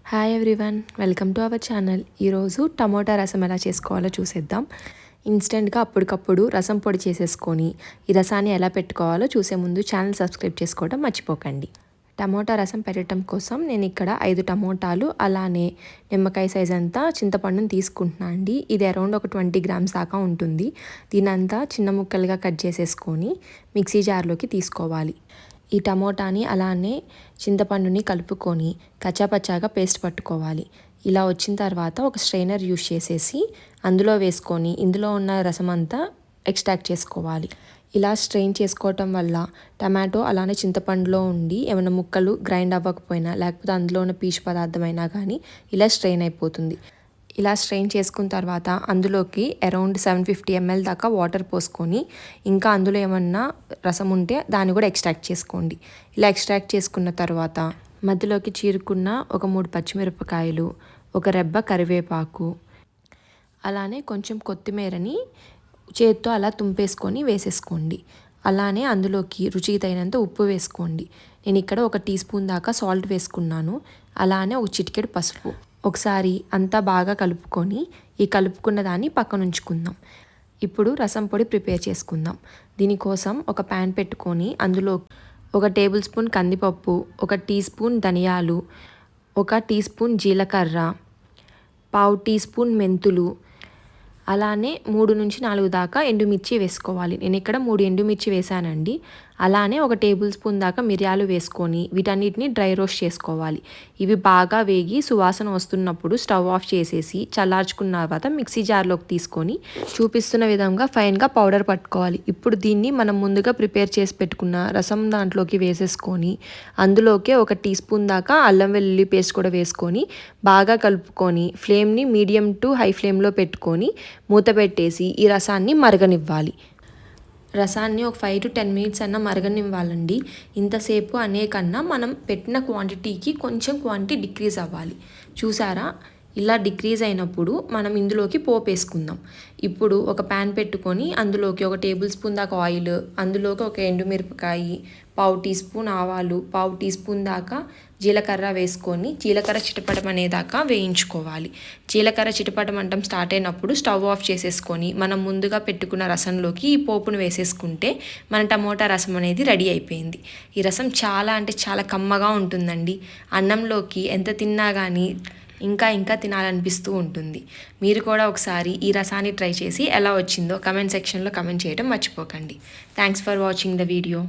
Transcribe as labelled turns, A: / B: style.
A: Hi everyone, welcome to our channel. ఈరోజు tomato రసం ఎలా చేసుకోవాలో చూసేద్దాం. ఇన్స్టెంట్గా అప్పటికప్పుడు రసం పొడి చేసేసుకొని ఈ రసాన్ని ఎలా పెట్టుకోవాలో చూసే ముందు ఛానల్ సబ్స్క్రైబ్ చేసుకోవడం మర్చిపోకండి. టమోటా రసం పెట్టడం కోసం నేను ఇక్కడ 5 టమోటాలు అలానే నిమ్మకాయ సైజ్ అంతా చింతపండుని తీసుకుంటున్నాను అండి. ఇది అరౌండ్ ఒక 20 గ్రామ్స్ దాకా ఉంటుంది. దీనంతా చిన్న ముక్కలుగా కట్ చేసేసుకొని మిక్సీ జార్లోకి తీసుకోవాలి. ఈ టమోటాని అలానే చింతపండుని కలుపుకొని కచ్చాపచ్చాగా పేస్ట్ పట్టుకోవాలి. ఇలా వచ్చిన తర్వాత ఒక స్ట్రైనర్ యూస్ చేసేసి అందులో వేసుకొని ఇందులో ఉన్న రసం అంతా ఎక్స్ట్రాక్ట్ చేసుకోవాలి. ఇలా స్ట్రెయిన్ చేసుకోవటం వల్ల టమాటో అలానే చింతపండులో ఉండి ఏమైనా ముక్కలు గ్రైండ్ అవ్వకపోయినా లేకపోతే అందులో ఉన్న పీచు పదార్థమైనా కానీ ఇలా స్ట్రెయిన్ అయిపోతుంది. ఇలా స్ట్రెయిన్ చేసుకున్న తర్వాత అందులోకి అరౌండ్ 750 ml దాకా వాటర్ పోసుకొని ఇంకా అందులో ఏమన్నా రసం ఉంటే దాన్ని కూడా ఎక్స్ట్రాక్ట్ చేసుకోండి. ఇలా ఎక్స్ట్రాక్ట్ చేసుకున్న తర్వాత మధ్యలోకి చీరుకున్న ఒక 3 పచ్చిమిరపకాయలు, ఒక రెబ్బ కరివేపాకు, అలానే కొంచెం కొత్తిమీరని చేత్తో అలా తుంపేసుకొని వేసేసుకోండి. అలానే అందులోకి రుచికి తగినంత ఉప్పు వేసుకోండి. నేను ఇక్కడ 1 టీ స్పూన్ దాకా సాల్ట్ వేసుకున్నాను. అలానే ఒక చిటికెడు పసుపు. ఒకసారి అంతా బాగా కలుపుకొని ఈ కలుపుకున్న దాన్ని పక్కన ఉంచుకుందాం. ఇప్పుడు రసం పొడి ప్రిపేర్ చేసుకుందాం. దీనికోసం ఒక ప్యాన్ పెట్టుకొని అందులో 1 టేబుల్ స్పూన్ కందిపప్పు, 1 టీ స్పూన్ ధనియాలు, 1 టీ స్పూన్ జీలకర్ర, 1/2 టీ స్పూన్ మెంతులు, అలానే 3 నుంచి 4 దాకా ఎండుమిర్చి వేసుకోవాలి. నేను ఇక్కడ 3 ఎండుమిర్చి వేసానండి. అలానే 1 టేబుల్ స్పూన్ దాకా మిరియాలు వేసుకొని వీటన్నిటిని డ్రై రోస్ట్ చేసుకోవాలి. ఇవి బాగా వేగి సువాసన వస్తున్నప్పుడు స్టవ్ ఆఫ్ చేసేసి చల్లార్చుకున్న తర్వాత మిక్సీ జార్లోకి తీసుకొని చూపిస్తున్న విధంగా ఫైన్గా పౌడర్ పట్టుకోవాలి. ఇప్పుడు దీన్ని మనం ముందుగా ప్రిపేర్ చేసి పెట్టుకున్న రసం దాంట్లోకి వేసేసుకొని అందులోకే 1 టీ స్పూన్ దాకా అల్లం వెల్లుల్లి పేస్ట్ కూడా వేసుకొని బాగా కలుపుకొని ఫ్లేమ్ని మీడియం టు హై ఫ్లేమ్లో పెట్టుకొని మూత పెట్టేసి ఈ రసాన్ని మరగనివ్వాలి. రసాన్ని ఒక 5 to 10 minutes అన్న మరగనివ్వాలండి. ఇంతసేపు అనే కన్నా మనం పెట్టిన క్వాంటిటీకి కొంచెం క్వాంటిటీ డిక్రీజ్ అవ్వాలి. చూసారా, ఇలా డిక్రీజ్ అయినప్పుడు మనం ఇందులోకి పోపు వేసుకుందాం. ఇప్పుడు ఒక ప్యాన్ పెట్టుకొని అందులోకి 1 టేబుల్ స్పూన్ దాకా ఆయిల్, అందులోకి 1 ఎండుమిరపకాయ, 1/2 టీ స్పూన్ ఆవాలు, 1/2 టీ స్పూన్ దాకా జీలకర్ర వేసుకొని జీలకర్ర చిటపటం అనేదాకా వేయించుకోవాలి. జీలకర్ర చిటపటమంటం స్టార్ట్ అయినప్పుడు స్టవ్ ఆఫ్ చేసేసుకొని మనం ముందుగా పెట్టుకున్న రసంలోకి ఈ పోపును వేసేసుకుంటే మన టమోటా రసం అనేది రెడీ అయిపోయింది. ఈ రసం చాలా అంటే చాలా కమ్మగా ఉంటుందండి. అన్నంలోకి ఎంత తిన్నా కానీ ఇంకా తినాలనిపిస్తూ ఉంటుంది. మీరు కూడా ఒకసారి ఈ రసాన్ని ట్రై చేసి ఎలా వచ్చిందో కమెంట్ సెక్షన్లో కమెంట్ చేయడం మర్చిపోకండి. Thanks for watching the video.